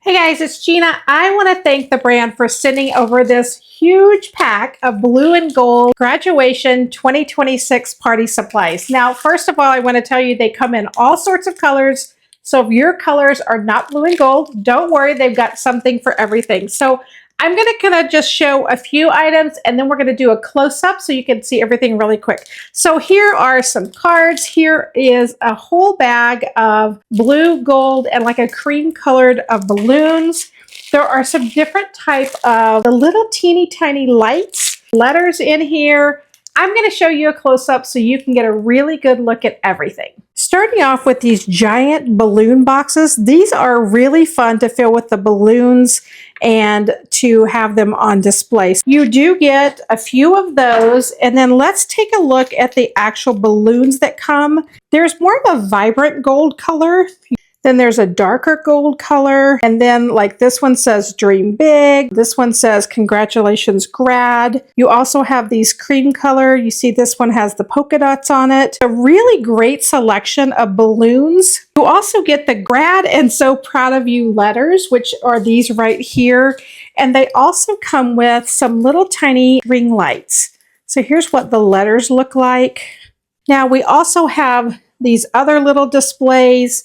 Hey guys, it's Gina. I want to thank the brand for sending over this huge pack of blue and gold graduation 2026 party supplies. Now, first of all, I want to tell you they come in all sorts of colors. So if your colors are not blue and gold, don't worry, they've got something for everything. So I'm going to kind of just show a few items and then we're going to do a close-up so you can see everything really quick. So here are some cards. Here is a whole bag of blue, gold, and like a cream colored of balloons. There are some different type of the little teeny tiny lights, letters in here. I'm going to show you a close-up so you can get a really good look at everything. Starting off with these giant balloon boxes. These are really fun to fill with the balloons and to have them on display. You do get a few of those, and then let's take a look at the actual balloons that come. There's more of a vibrant gold color. Then there's a darker gold color. And then like this one says dream big. This one says congratulations grad. You also have these cream color. You see this one has the polka dots on it. A really great selection of balloons. You also get the grad and so proud of you letters, which are these right here. And they also come with some little tiny ring lights. So here's what the letters look like. Now we also have these other little displays.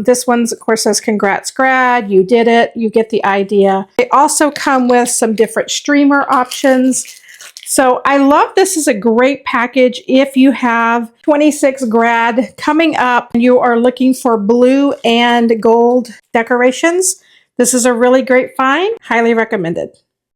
This one's, of course, says congrats grad, you did it, you get the idea. They also come with some different streamer options. So I love this is a great package if you have 26 grad coming up and you are looking for blue and gold decorations. This is a really great find, highly recommended.